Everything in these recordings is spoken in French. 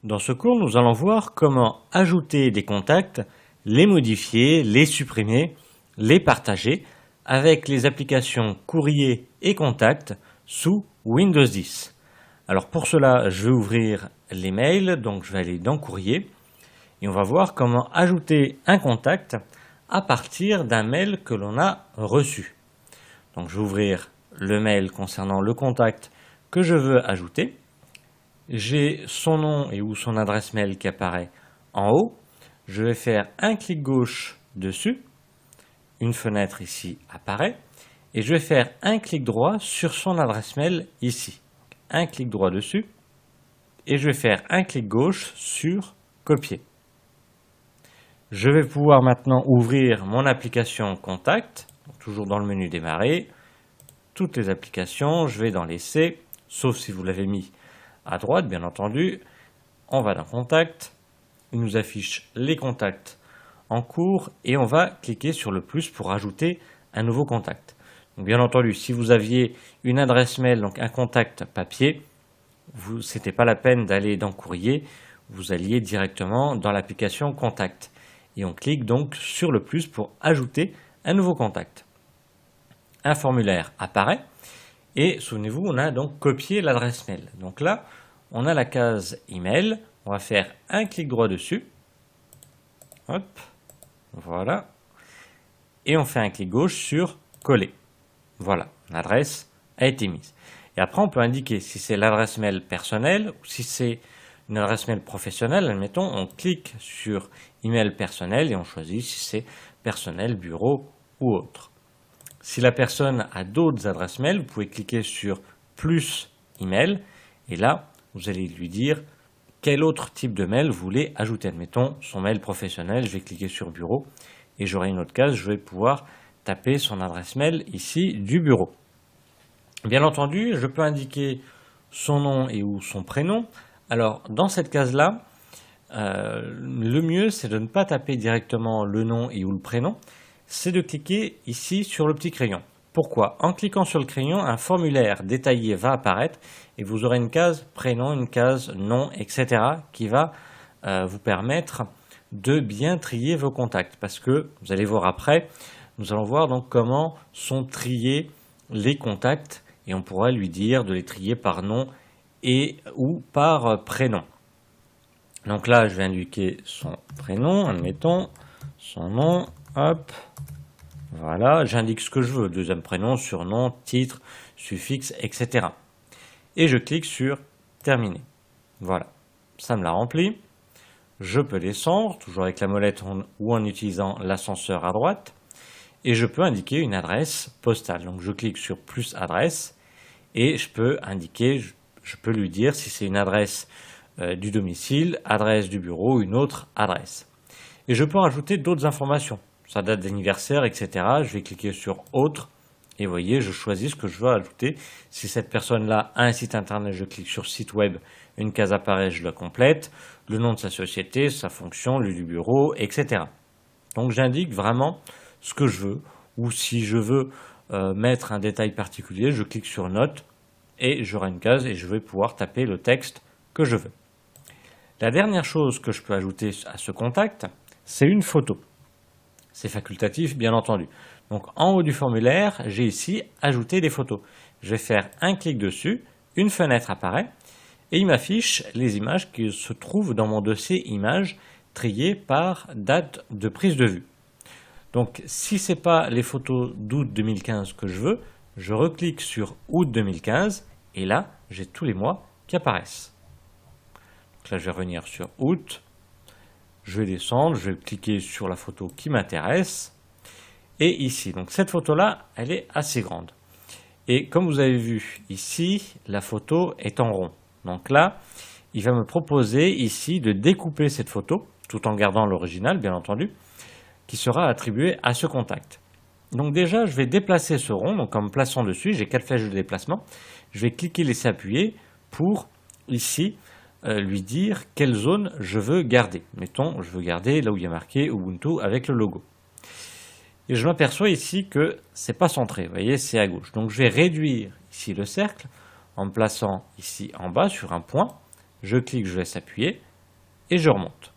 Dans ce cours, nous allons voir comment ajouter des contacts, les modifier, les supprimer, les partager avec les applications Courrier et Contact sous Windows 10. Alors pour cela, je vais ouvrir les mails, donc je vais aller dans Courrier et on va voir comment ajouter un contact à partir d'un mail que l'on a reçu. Donc je vais ouvrir le mail concernant le contact que je veux ajouter. J'ai son nom et ou son adresse mail qui apparaît en haut. Je vais faire un clic gauche dessus. Une fenêtre ici apparaît. Et je vais faire un clic droit sur son adresse mail ici. Un clic droit dessus. Et je vais faire un clic gauche sur copier. Je vais pouvoir maintenant ouvrir mon application Contact. Toujours dans le menu démarrer. Toutes les applications, je vais dans laisser, sauf si vous l'avez mis à droite, bien entendu. On va dans Contact, il nous affiche les contacts en cours et on va cliquer sur le plus pour ajouter un nouveau contact. Donc, bien entendu, si vous aviez une adresse mail, donc un contact papier, ce n'était pas la peine d'aller dans Courrier, vous alliez directement dans l'application Contact. Et on clique donc sur le plus pour ajouter un nouveau contact. Un formulaire apparaît. Et souvenez-vous, on a donc copié l'adresse mail. Donc là, on a la case email. On va faire un clic droit dessus. Hop, voilà. Et on fait un clic gauche sur coller. Voilà, l'adresse a été mise. Et après, on peut indiquer si c'est l'adresse mail personnelle ou si c'est une adresse mail professionnelle. Admettons, on clique sur email personnel et on choisit si c'est personnel, bureau ou autre. Si la personne a d'autres adresses mail, vous pouvez cliquer sur plus email et là, vous allez lui dire quel autre type de mail vous voulez ajouter. Admettons son mail professionnel, je vais cliquer sur bureau et j'aurai une autre case, je vais pouvoir taper son adresse mail ici du bureau. Bien entendu, je peux indiquer son nom et ou son prénom. Alors, dans cette case-là, le mieux, c'est de ne pas taper directement le nom et ou le prénom. C'est de cliquer ici sur le petit crayon. Pourquoi? En cliquant sur le crayon, un formulaire détaillé va apparaître et vous aurez une case prénom, une case nom, etc. qui va vous permettre de bien trier vos contacts. Parce que, vous allez voir après, nous allons voir donc comment sont triés les contacts et on pourra lui dire de les trier par nom et ou par prénom. Donc là, je vais indiquer son prénom, admettons, son nom. Hop, voilà, j'indique ce que je veux, deuxième prénom, surnom, titre, suffixe, etc. Et je clique sur terminer. Voilà, ça me l'a rempli. Je peux descendre, toujours avec la molette ou en utilisant l'ascenseur à droite. Et je peux indiquer une adresse postale. Donc je clique sur plus adresse et je peux indiquer, je peux lui dire si c'est une adresse du domicile, adresse du bureau, une autre adresse. Et je peux rajouter d'autres informations. Sa date d'anniversaire, etc. Je vais cliquer sur autre et vous voyez, je choisis ce que je veux ajouter. Si cette personne-là a un site internet, je clique sur site web, une case apparaît, je la complète, le nom de sa société, sa fonction, lieu du bureau, etc. Donc j'indique vraiment ce que je veux ou si je veux mettre un détail particulier, je clique sur note et j'aurai une case et je vais pouvoir taper le texte que je veux. La dernière chose que je peux ajouter à ce contact, c'est une photo. C'est facultatif, bien entendu. Donc, en haut du formulaire, j'ai ici « Ajouter des photos ». Je vais faire un clic dessus, une fenêtre apparaît et il m'affiche les images qui se trouvent dans mon dossier images triées par date de prise de vue. Donc, si ce n'est pas les photos d'août 2015 que je veux, je reclique sur août 2015 et là, j'ai tous les mois qui apparaissent. Donc là, je vais revenir sur août. Je vais descendre, je vais cliquer sur la photo qui m'intéresse. Et ici, donc cette photo-là, elle est assez grande. Et comme vous avez vu ici, la photo est en rond. Donc là, il va me proposer ici de découper cette photo, tout en gardant l'original, bien entendu, qui sera attribué à ce contact. Donc déjà, je vais déplacer ce rond, donc en me plaçant dessus, j'ai 4 flèches de déplacement. Je vais cliquer laisser appuyer pour, ici, lui dire quelle zone je veux garder. Mettons, je veux garder là où il y a marqué Ubuntu avec le logo. Et je m'aperçois ici que c'est pas centré, vous voyez, c'est à gauche. Donc je vais réduire ici le cercle en me plaçant ici en bas sur un point. Je clique, je laisse appuyer, et je remonte.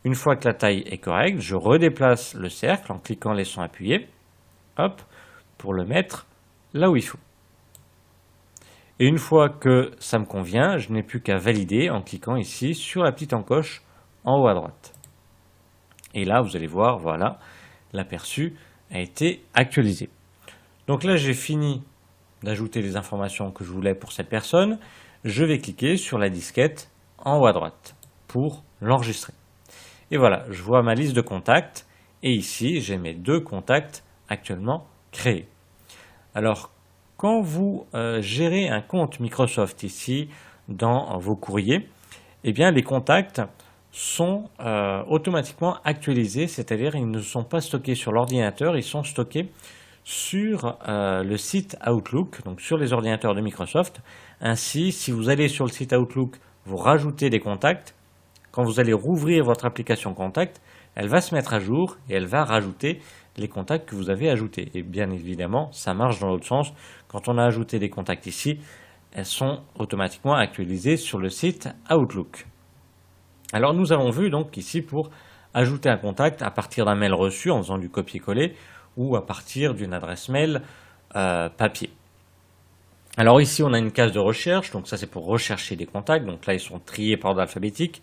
Une fois que la taille est correcte, je redéplace le cercle en cliquant laissant appuyer, hop, pour le mettre là où il faut. Et une fois que ça me convient, je n'ai plus qu'à valider en cliquant ici sur la petite encoche en haut à droite. Et là, vous allez voir, voilà, l'aperçu a été actualisé. Donc là, j'ai fini d'ajouter les informations que je voulais pour cette personne. Je vais cliquer sur la disquette en haut à droite pour l'enregistrer. Et voilà, je vois ma liste de contacts et ici, j'ai mes 2 contacts actuellement créés. Alors, quand vous gérez un compte Microsoft ici dans vos courriers, eh bien les contacts sont automatiquement actualisés, c'est-à-dire ils ne sont pas stockés sur l'ordinateur, ils sont stockés sur le site Outlook, donc sur les ordinateurs de Microsoft. Ainsi, si vous allez sur le site Outlook, vous rajoutez des contacts, quand vous allez rouvrir votre application Contact, elle va se mettre à jour et elle va rajouter les contacts que vous avez ajoutés. Et bien évidemment, ça marche dans l'autre sens. Quand on a ajouté des contacts ici, elles sont automatiquement actualisées sur le site Outlook. Alors nous avons vu donc ici pour ajouter un contact à partir d'un mail reçu en faisant du copier-coller ou à partir d'une adresse mail papier. Alors ici on a une case de recherche, donc ça c'est pour rechercher des contacts, donc là ils sont triés par ordre alphabétique.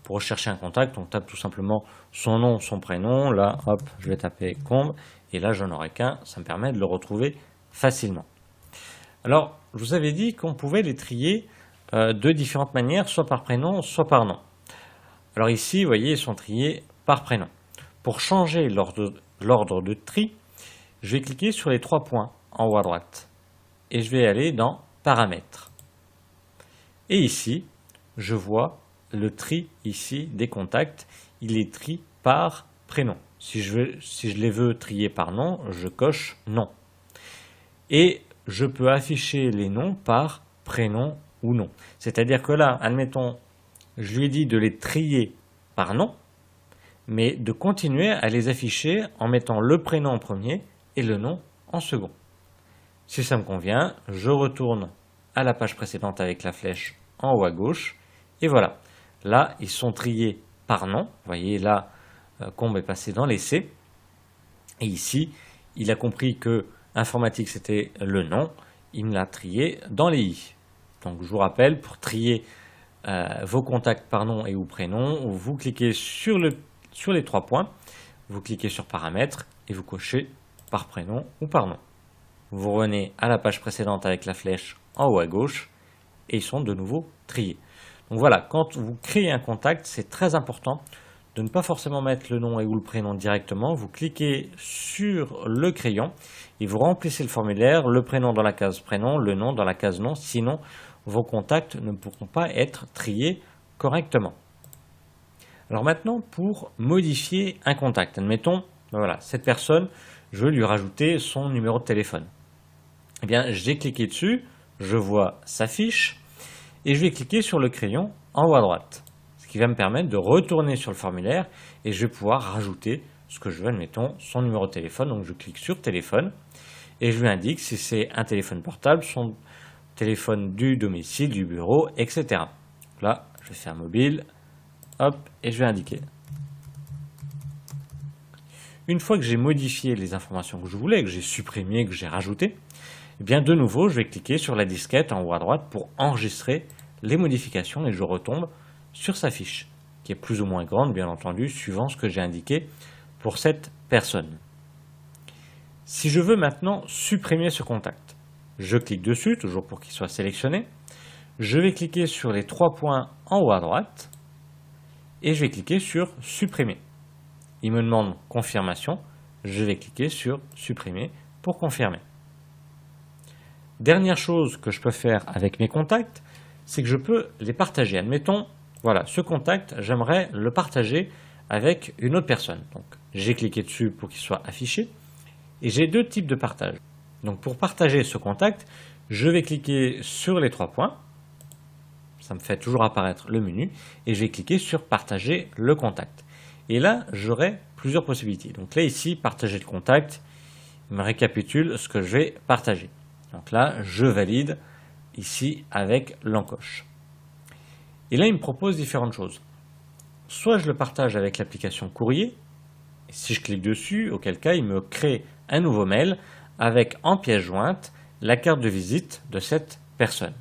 Pour rechercher un contact, on tape tout simplement son nom, son prénom, là hop je vais taper Combe et là je n'en aurai qu'un, ça me permet de le retrouver facilement. Alors je vous avais dit qu'on pouvait les trier de différentes manières, soit par prénom, soit par nom. Alors ici, vous voyez, ils sont triés par prénom. Pour changer l'ordre de tri, je vais cliquer sur les 3 points en haut à droite et je vais aller dans Paramètres. Et ici, je vois le tri ici des contacts, il est tri par prénom. Si je les veux trier par nom, je coche non. Et je peux afficher les noms par prénom ou nom. C'est-à-dire que là, admettons, je lui ai dit de les trier par nom, mais de continuer à les afficher en mettant le prénom en premier et le nom en second. Si ça me convient, je retourne à la page précédente avec la flèche en haut à gauche, et voilà. Là, ils sont triés par nom. Vous voyez, là, Combe est passé dans les C. Et ici, il a compris que informatique, c'était le nom. Il me l'a trié dans les I. Donc, je vous rappelle, pour trier vos contacts par nom et ou prénom, vous cliquez sur les 3 points, vous cliquez sur Paramètres et vous cochez par prénom ou par nom. Vous revenez à la page précédente avec la flèche en haut à gauche et ils sont de nouveau triés. Donc voilà, quand vous créez un contact, c'est très important de ne pas forcément mettre le nom et ou le prénom directement. Vous cliquez sur le crayon et vous remplissez le formulaire, le prénom dans la case prénom, le nom dans la case nom, sinon vos contacts ne pourront pas être triés correctement. Alors maintenant, pour modifier un contact, admettons, voilà, cette personne, je veux lui rajouter son numéro de téléphone. Eh bien, j'ai cliqué dessus, je vois sa fiche, et je vais cliquer sur le crayon en haut à droite, ce qui va me permettre de retourner sur le formulaire et je vais pouvoir rajouter ce que je veux, admettons, son numéro de téléphone. Donc je clique sur téléphone et je lui indique si c'est un téléphone portable, son téléphone du domicile, du bureau, etc. Donc là, je vais faire mobile, hop, et je vais indiquer. Une fois que j'ai modifié les informations que je voulais, que j'ai supprimé, que j'ai rajouté, eh bien de nouveau, je vais cliquer sur la disquette en haut à droite pour enregistrer les modifications et je retombe sur sa fiche, qui est plus ou moins grande, bien entendu, suivant ce que j'ai indiqué pour cette personne. Si je veux maintenant supprimer ce contact, je clique dessus, toujours pour qu'il soit sélectionné. Je vais cliquer sur les 3 points en haut à droite et je vais cliquer sur supprimer. Il me demande confirmation, je vais cliquer sur supprimer pour confirmer. Dernière chose que je peux faire avec mes contacts, c'est que je peux les partager. Admettons, voilà, ce contact, j'aimerais le partager avec une autre personne. Donc, j'ai cliqué dessus pour qu'il soit affiché. Et j'ai 2 types de partage. Donc, pour partager ce contact, je vais cliquer sur les 3 points. Ça me fait toujours apparaître le menu. Et je vais cliquer sur partager le contact. Et là, j'aurai plusieurs possibilités. Donc là, ici, partager le contact, il me récapitule ce que je vais partager. Donc là, je valide ici avec l'encoche. Et là, il me propose différentes choses. soit je le partage avec l'application Courrier, et si je clique dessus, auquel cas il me crée un nouveau mail avec en pièce jointe la carte de visite de cette personne.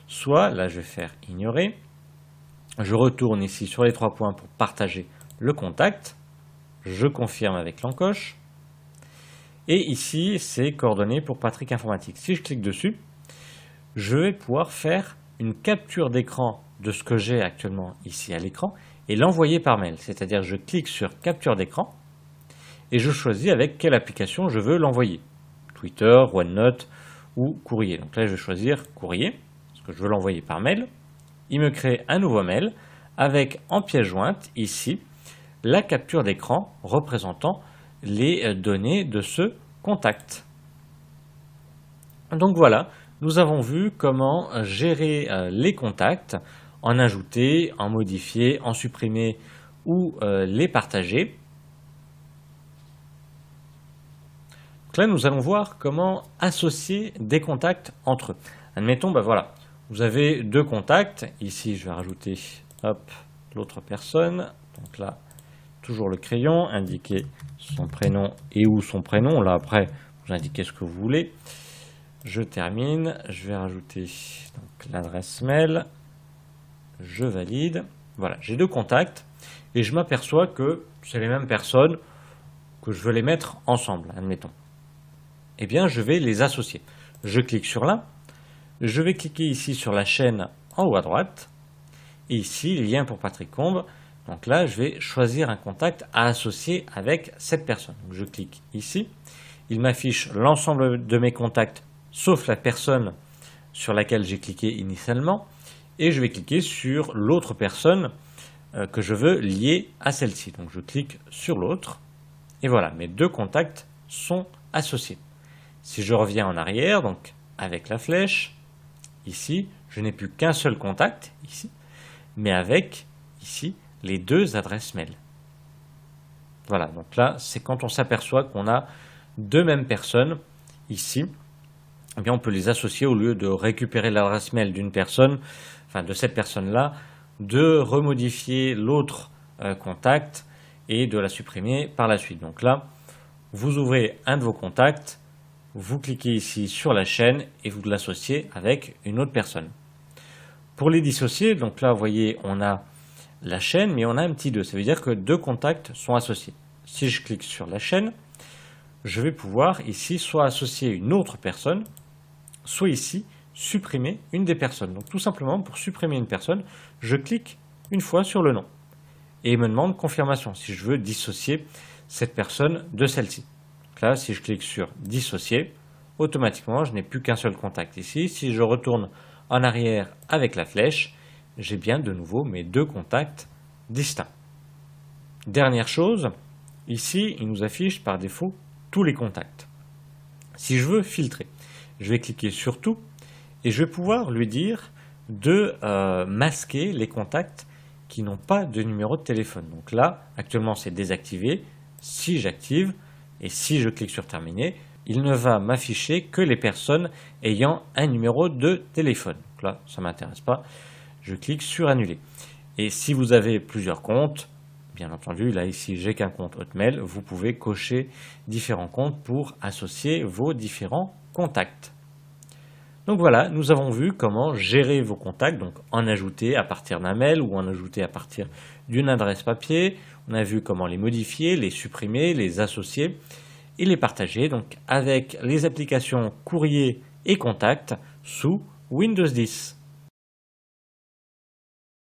Soit, là je vais faire ignorer, je retourne ici sur les 3 points pour partager le contact, je confirme avec l'encoche, et ici c'est coordonnées pour Patrick Informatique. Si je clique dessus, je vais pouvoir faire une capture d'écran de ce que j'ai actuellement ici à l'écran et l'envoyer par mail. C'est-à-dire je clique sur capture d'écran et je choisis avec quelle application je veux l'envoyer. Twitter, OneNote ou courrier. Donc là je vais choisir courrier parce que je veux l'envoyer par mail. Il me crée un nouveau mail avec en pièce jointe ici la capture d'écran représentant les données de ce contact. Donc voilà, nous avons vu comment gérer les contacts, en ajouter, en modifier, en supprimer ou les partager. Donc là, nous allons voir comment associer des contacts entre eux. Admettons, voilà, vous avez 2 contacts. Ici, je vais rajouter l'autre personne. Donc là, toujours le crayon, indiquer son prénom et ou son prénom. Là, après, vous indiquez ce que vous voulez. Je termine, je vais rajouter l'adresse mail, je valide. Voilà, j'ai 2 contacts et je m'aperçois que c'est les mêmes personnes, que je veux les mettre ensemble, admettons. Eh bien, je vais les associer. Je clique sur l'un, je vais cliquer ici sur la chaîne en haut à droite et ici, lien pour Patrick Combe. Donc là, je vais choisir un contact à associer avec cette personne. Donc, je clique ici, il m'affiche l'ensemble de mes contacts sauf la personne sur laquelle j'ai cliqué initialement, et je vais cliquer sur l'autre personne que je veux lier à celle-ci. Donc je clique sur l'autre, et voilà, mes 2 contacts sont associés. Si je reviens en arrière, donc avec la flèche, ici, je n'ai plus qu'un seul contact, ici, mais avec, ici, les 2 adresses mail. Voilà, donc là, c'est quand on s'aperçoit qu'on a 2 mêmes personnes, ici, eh bien on peut les associer au lieu de récupérer l'adresse mail d'une personne, enfin de cette personne-là, de remodifier l'autre contact et de la supprimer par la suite. Donc là, vous ouvrez un de vos contacts, vous cliquez ici sur la chaîne et vous l'associez avec une autre personne. Pour les dissocier, donc là vous voyez on a la chaîne mais on a un petit 2, ça veut dire que 2 contacts sont associés. Si je clique sur la chaîne, je vais pouvoir ici soit associer une autre personne, soit ici supprimer une des personnes. Donc tout simplement pour supprimer une personne, je clique une fois sur le nom et il me demande confirmation si je veux dissocier cette personne de celle-ci. Donc là, si je clique sur dissocier, automatiquement je n'ai plus qu'un seul contact ici. Si je retourne en arrière avec la flèche, j'ai bien de nouveau mes 2 contacts distincts. Dernière chose, ici il nous affiche par défaut tous les contacts. Si je veux filtrer, je vais cliquer sur tout et je vais pouvoir lui dire de masquer les contacts qui n'ont pas de numéro de téléphone. Donc là, actuellement c'est désactivé. Si j'active et si je clique sur terminer, il ne va m'afficher que les personnes ayant un numéro de téléphone. Donc là, ça ne m'intéresse pas. Je clique sur annuler. Et si vous avez plusieurs comptes, bien entendu, là ici j'ai qu'un compte Hotmail, vous pouvez cocher différents comptes pour associer vos différents contacts. Donc voilà, nous avons vu comment gérer vos contacts, donc en ajouter à partir d'un mail ou en ajouter à partir d'une adresse papier. On a vu comment les modifier, les supprimer, les associer et les partager donc avec les applications Courrier et Contact sous Windows 10.